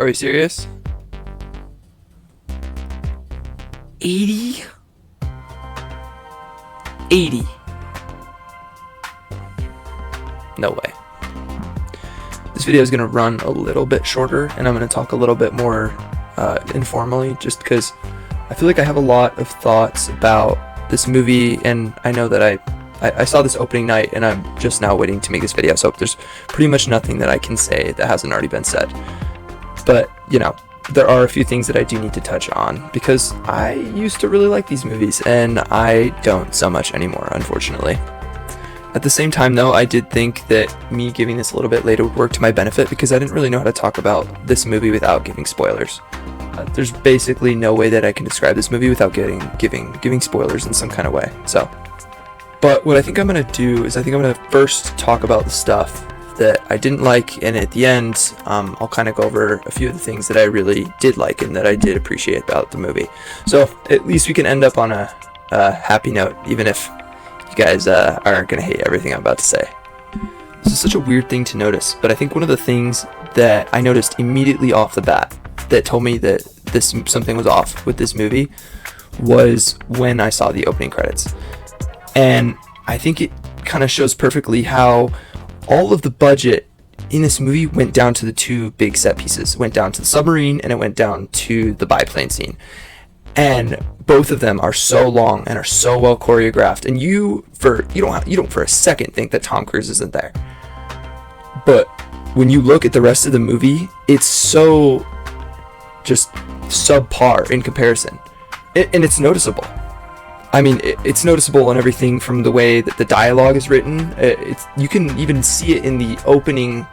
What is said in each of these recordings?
Are we serious? 80? 80. No way. This video is going to run a little bit shorter, and I'm going to talk a little bit more informally, just because I feel like I have a lot of thoughts about this movie, and I know that I saw this opening night, and I'm just now waiting to make this video, so there's pretty much nothing that I can say that hasn't already been said. But, you know, there are a few things that I do need to touch on, because I used to really like these movies, and I don't so much anymore, unfortunately. At the same time, though, I did think that me giving this a little bit later would work to my benefit, because I didn't really know how to talk about this movie without giving spoilers. There's basically no way that I can describe this movie without giving spoilers in some kind of way. But what I think I'm going to do is I think I'm going to first talk about the stuff that I didn't like, and at the end, I'll kind of go over a few of the things that I really did like and that I did appreciate about the movie. So at least we can end up on a happy note, even if you guys aren't going to hate everything I'm about to say. This is such a weird thing to notice, but I think one of the things that I noticed immediately off the bat that told me that something was off with this movie was when I saw the opening credits. And I think it kind of shows perfectly how all of the budget in this movie went down to the two big set pieces. It went down to the submarine, and it went down to the biplane scene. And both of them are so long and are so well choreographed, and you don't for a second think that Tom Cruise isn't there. But when you look at the rest of the movie, it's so just subpar in comparison, and it's noticeable. I mean, it's noticeable in everything from the way that the dialogue is written. You can even see it in the opening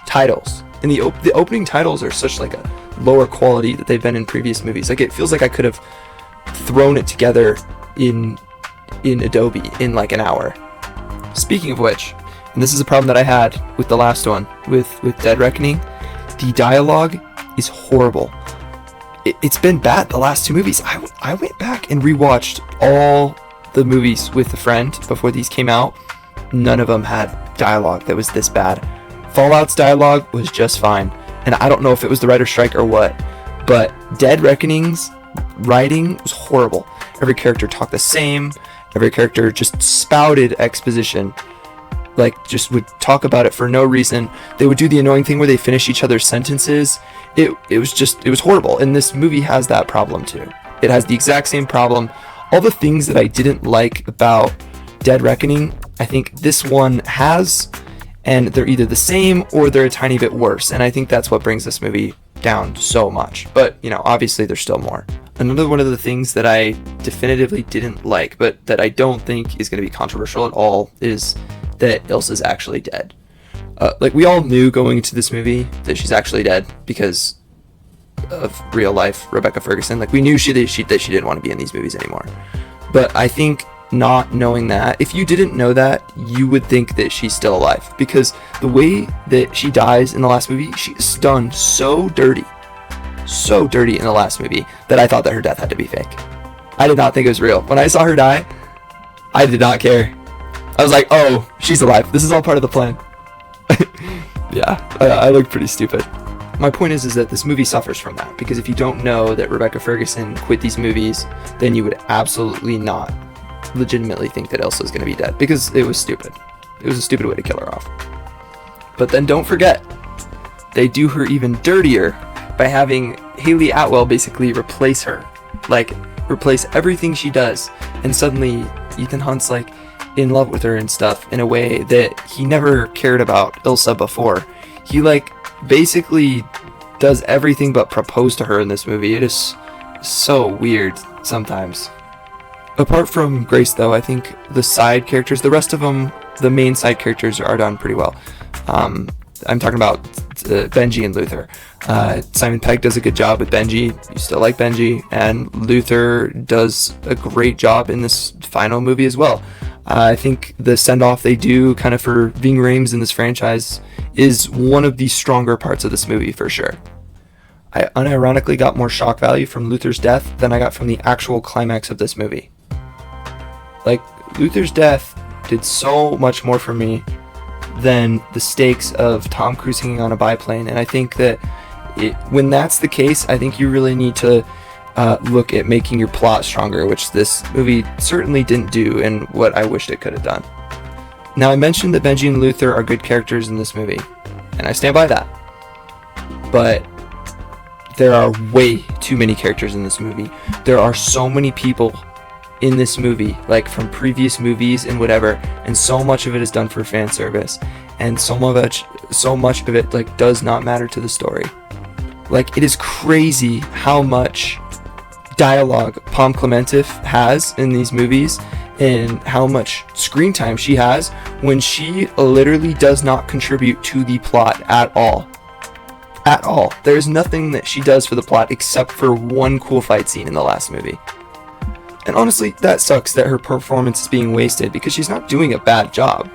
titles. And the opening titles are such like a lower quality that they've been in previous movies. Like, it feels like I could have thrown it together in Adobe in like an hour. Speaking of which, and this is a problem that I had with the last one, with Dead Reckoning, the dialogue is horrible. It's been bad the last two movies. I went back and rewatched all the movies with a friend before these came out. None of them had dialogue that was this bad. Fallout's dialogue was just fine, and I don't know if it was the writer's strike or what, but Dead Reckoning's writing was horrible. Every character talked the same. Every character just spouted exposition. Like, just would talk about it for no reason. They would do the annoying thing where they finish each other's sentences. It was horrible, and this movie has that problem too. It has the exact same problem. All the things that I didn't like about Dead Reckoning, I think this one has, and they're either the same or they're a tiny bit worse, and I think that's what brings this movie down so much. But, you know, obviously there's still more. Another one of the things that I definitively didn't like, but that I don't think is going to be controversial at all, is that Ilsa's actually dead. Like, we all knew going into this movie that she's actually dead because of real life Rebecca Ferguson. Like, we knew that she didn't want to be in these movies anymore. But I think not knowing that, if you didn't know that, you would think that she's still alive, because the way that she dies in the last movie, she is done so dirty in the last movie, that I thought that her death had to be fake. I did not think it was real. When I saw her die, I did not care. I was like, oh, she's alive. This is all part of the plan. Yeah, I looked pretty stupid. My point is that this movie suffers from that, because if you don't know that Rebecca Ferguson quit these movies, then you would absolutely not legitimately think that Elsa's going to be dead, because it was stupid. It was a stupid way to kill her off. But then don't forget, they do her even dirtier by having Hayley Atwell basically replace her. Like, replace everything she does, and suddenly Ethan Hunt's like in love with her and stuff in a way that he never cared about Ilsa before. He like basically does everything but propose to her in this movie. It is so weird sometimes. Apart from Grace, though, I think the side characters, the rest of them, the main side characters are done pretty well. I'm talking about Benji and Luther. Simon Pegg does a good job with Benji. You still like Benji, and Luther does a great job in this final movie as well. I think the send-off they do kind of for Ving Rhames in this franchise is one of the stronger parts of this movie for sure. I unironically got more shock value from Luther's death than I got from the actual climax of this movie. Like, Luther's death did so much more for me than the stakes of Tom Cruise hanging on a biplane, and I think that when that's the case, I think you really need to look at making your plot stronger, which this movie certainly didn't do, and what I wished it could have done. Now, I mentioned that Benji and Luther are good characters in this movie, and I stand by that. But there are way too many characters in this movie. There are so many people in this movie, like from previous movies and whatever, and so much of it is done for fan service, and so much of it like does not matter to the story. Like, it is crazy how much dialogue Pom Klementif has in these movies, and how much screen time she has when she literally does not contribute to the plot at all. At all. There's nothing that she does for the plot except for one cool fight scene in the last movie. And honestly, that sucks that her performance is being wasted, because she's not doing a bad job.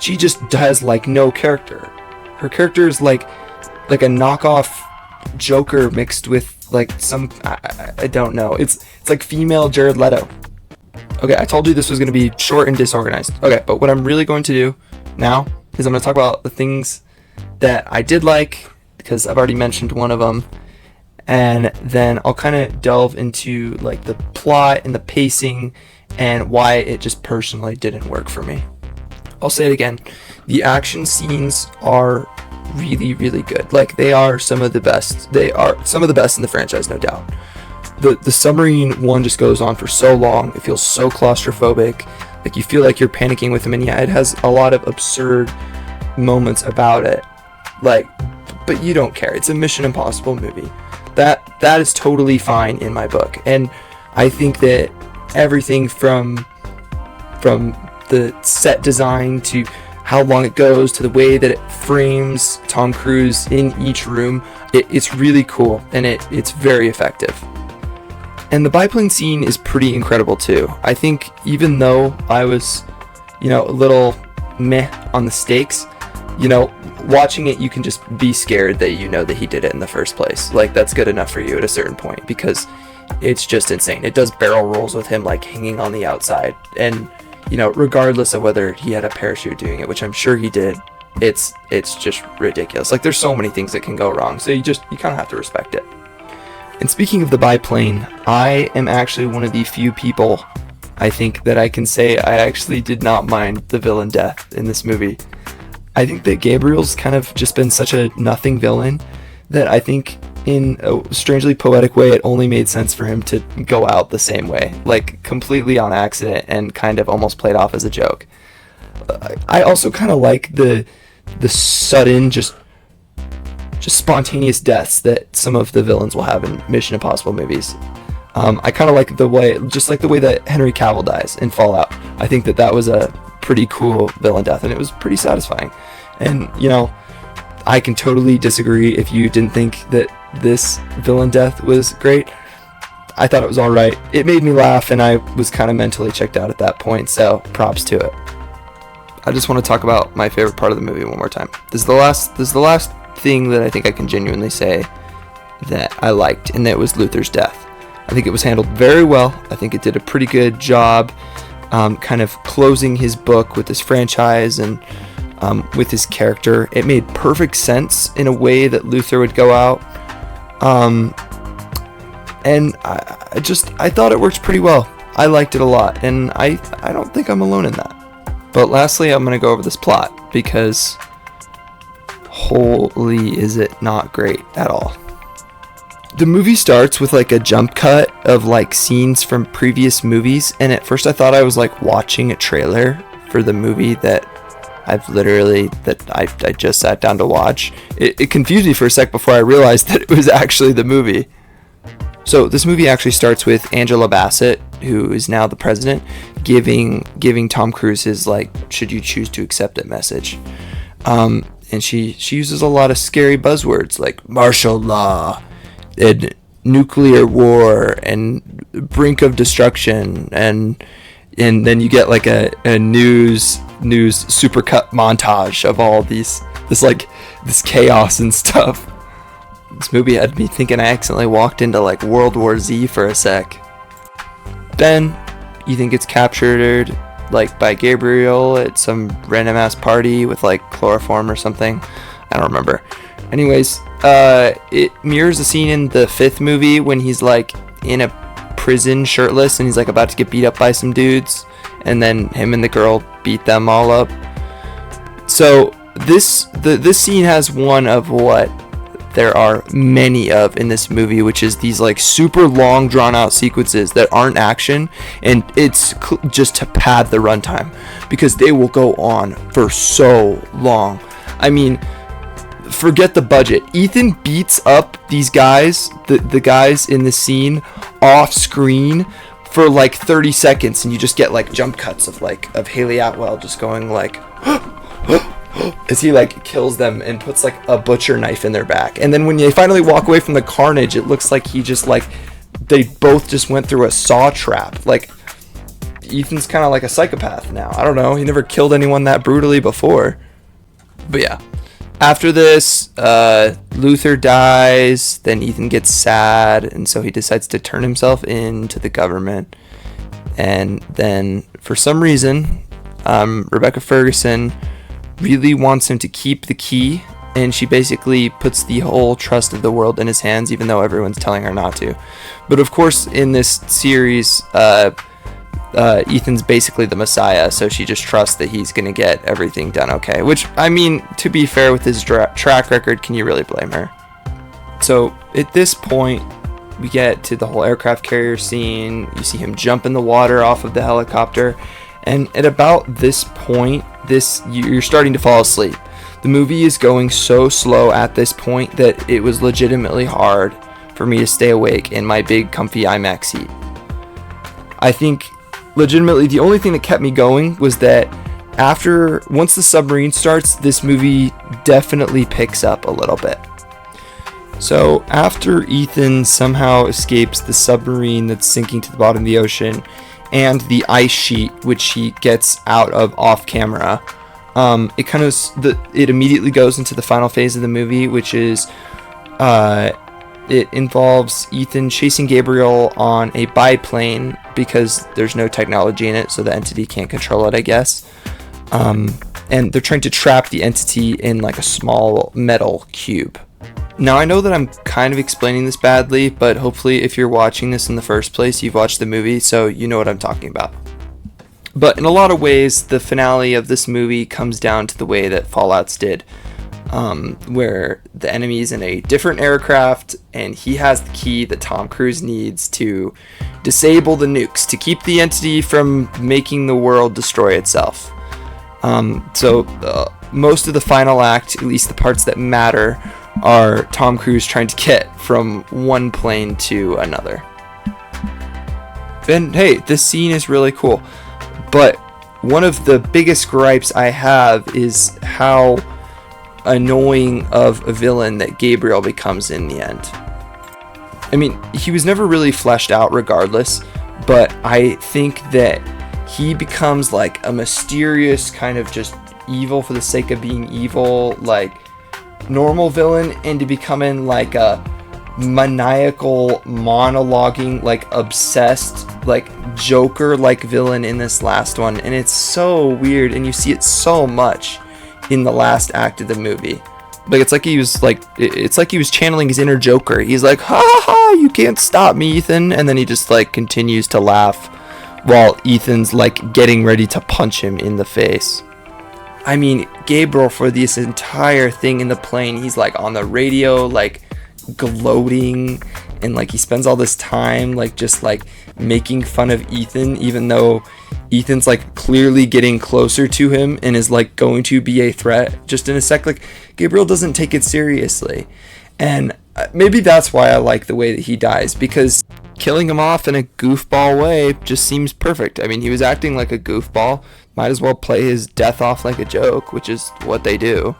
She just has like no character. Her character is like a knockoff Joker mixed with like some, I don't know. It's like female Jared Leto. Okay, I told you this was going to be short and disorganized. Okay, but what I'm really going to do now is I'm going to talk about the things that I did like, because I've already mentioned one of them, and then I'll kind of delve into like the plot and the pacing and why it just personally didn't work for me. I'll say it again. The action scenes are really, really good. Like, they are some of the best. They are some of the best in the franchise, no doubt. The submarine one just goes on for so long. It feels so claustrophobic. Like, you feel like you're panicking with him, and yeah, it has a lot of absurd moments about it. Like, but you don't care. It's a Mission Impossible movie. That is totally fine in my book. And I think that everything from the set design to how long it goes to the way that it frames Tom Cruise in each room, it's really cool, and it's very effective. And the biplane scene is pretty incredible too. I think even though I was, a little meh on the stakes, watching it, you can just be scared that that he did it in the first place. Like, that's good enough for you at a certain point, because it's just insane. It does barrel rolls with him like hanging on the outside, and regardless of whether he had a parachute doing it, which I'm sure he did, it's just ridiculous. Like, there's so many things that can go wrong, so you kind of have to respect it. And speaking of the biplane, I am actually one of the few people, I think, that I can say I actually did not mind the villain death in this movie. I think that Gabriel's kind of just been such a nothing villain that I think in a strangely poetic way, it only made sense for him to go out the same way, like completely on accident and kind of almost played off as a joke. I also kind of like the sudden, just spontaneous deaths that some of the villains will have in Mission Impossible movies. I kind of like the way that Henry Cavill dies in Fallout. I think that was a pretty cool villain death, and it was pretty satisfying. And I can totally disagree if you didn't think that this villain death was great. I thought it was alright. It made me laugh, and I was kind of mentally checked out at that point, so props to it. I just want to talk about my favorite part of the movie one more time. This is the last thing that I think I can genuinely say that I liked, and that was Luther's death. I think it was handled very well. I think it did a pretty good job kind of closing his book with this franchise and with his character. It made perfect sense in a way that Luther would go out. And I thought it worked pretty well. I liked it a lot, and I don't think I'm alone in that. But lastly, I'm going to go over this plot, because holy is it not great at all. The movie starts with like a jump cut of like scenes from previous movies, and at first I thought I was like watching a trailer for the movie that I just sat down to watch. It confused me for a sec before I realized that it was actually the movie. So this movie actually starts with Angela Bassett, who is now the president, giving Tom Cruise his like, should you choose to accept it message. And she uses a lot of scary buzzwords like martial law and nuclear war and brink of destruction, and then you get like a news supercut montage of all this chaos and stuff. This movie had me thinking I accidentally walked into like World War Z for a sec. Then you think it's captured like by Gabriel at some random ass party with like chloroform or something. I don't remember. Anyways, it mirrors a scene in the 5th movie when he's like in a prison shirtless and he's like about to get beat up by some dudes, and then him and the girl beat them all up. So this scene has one of what there are many of in this movie, which is these like super long drawn out sequences that aren't action, and it's just to pad the runtime because they will go on for so long. I mean, forget the budget. Ethan beats up these guys, the guys in the scene, off screen for like 30 seconds, and you just get like jump cuts of Haley Atwell just going like as he like kills them and puts like a butcher knife in their back. And then when they finally walk away from the carnage, it looks like he just like they both just went through a saw trap. Like, Ethan's kind of like a psychopath now. I don't know, he never killed anyone that brutally before. But yeah, after this, Luther dies, then Ethan gets sad, and so he decides to turn himself in to the government. And then, for some reason, Rebecca Ferguson really wants him to keep the key, and she basically puts the whole trust of the world in his hands, even though everyone's telling her not to. But of course, in this series, Ethan's basically the Messiah, so she just trusts that he's going to get everything done okay. Which, I mean, to be fair with his track record, can you really blame her? So, at this point, we get to the whole aircraft carrier scene. You see him jump in the water off of the helicopter. And at about this point, you're starting to fall asleep. The movie is going so slow at this point that it was legitimately hard for me to stay awake in my big comfy IMAX seat. I think legitimately the only thing that kept me going was that once the submarine starts, this movie definitely picks up a little bit. So after Ethan somehow escapes the submarine that's sinking to the bottom of the ocean and the ice sheet, which he gets out of off camera, it immediately goes into the final phase of the movie, which is it involves Ethan chasing Gabriel on a biplane because there's no technology in it, so the entity can't control it, I guess. And they're trying to trap the entity in like a small metal cube. Now, I know that I'm kind of explaining this badly, but hopefully if you're watching this in the first place, you've watched the movie, so you know what I'm talking about. But in a lot of ways, the finale of this movie comes down to the way that Fallout's did, where the enemy's in a different aircraft, and he has the key that Tom Cruise needs to disable the nukes, to keep the entity from making the world destroy itself. So most of the final act, at least the parts that matter, are Tom Cruise trying to get from one plane to another. And hey, this scene is really cool, but one of the biggest gripes I have is how annoying of a villain that Gabriel becomes in the end. I mean, he was never really fleshed out regardless, but I think that he becomes like a mysterious kind of just evil for the sake of being evil, like normal villain, into becoming like a maniacal, monologuing, like obsessed, like Joker like villain in this last one. And it's so weird, and you see it so much in the last act of the movie. Like it's like he was channeling his inner Joker. He's like, ha ha ha, you can't stop me, Ethan, and then he just like continues to laugh while Ethan's like getting ready to punch him in the face. I mean, Gabriel, for this entire thing in the plane, he's like on the radio, like gloating, and like he spends all this time like just like making fun of Ethan, even though Ethan's like clearly getting closer to him and is like going to be a threat just in a sec. Like, Gabriel doesn't take it seriously, and maybe that's why I like the way that he dies, because killing him off in a goofball way just seems perfect. I mean, he was acting like a goofball. Might as well play his death off like a joke, which is what they do.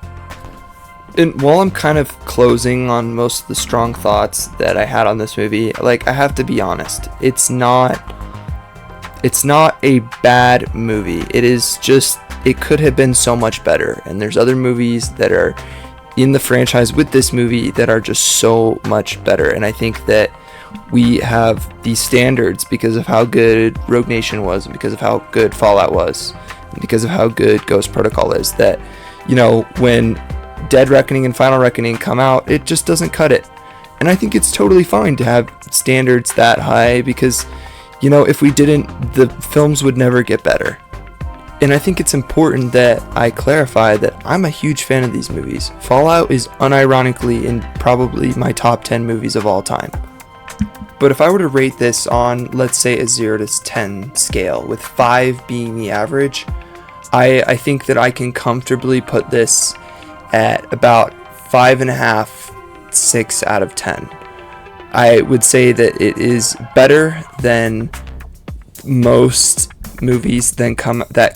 And while I'm kind of closing on most of the strong thoughts that I had on this movie, like, I have to be honest, it's not a bad movie. It is just, it could have been so much better. And there's other movies that are in the franchise with this movie that are just so much better. And I think that we have these standards because of how good Rogue Nation was, and because of how good Fallout was, and because of how good Ghost Protocol is, that, you know, when Dead Reckoning and Final Reckoning come out, it just doesn't cut it. And I think it's totally fine to have standards that high, because, you know, if we didn't, the films would never get better. And I think it's important that I clarify that I'm a huge fan of these movies. Fallout is unironically in probably my top 10 movies of all time. But if I were to rate this on, let's say, a 0 to 10 scale, with 5 being the average, I think that I can comfortably put this at about 5.5, 6 out of 10. I would say that it is better than most movies that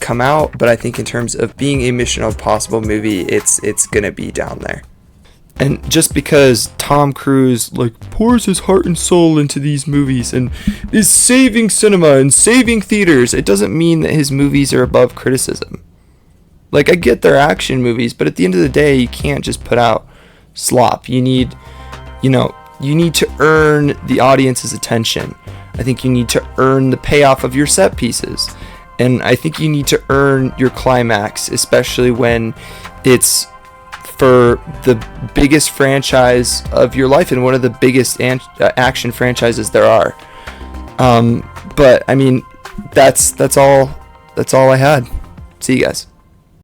come out, but I think in terms of being a Mission Impossible movie, it's gonna be down there. And just because Tom Cruise pours his heart and soul into these movies and is saving cinema and saving theaters, it doesn't mean that his movies are above criticism. I get they're action movies, but at the end of the day, you can't just put out slop. You need to earn the audience's attention. I think you need to earn the payoff of your set pieces. And I think you need to earn your climax, especially when it's for the biggest franchise of your life and one of the biggest action franchises there are. But I mean, that's all I had. See you guys.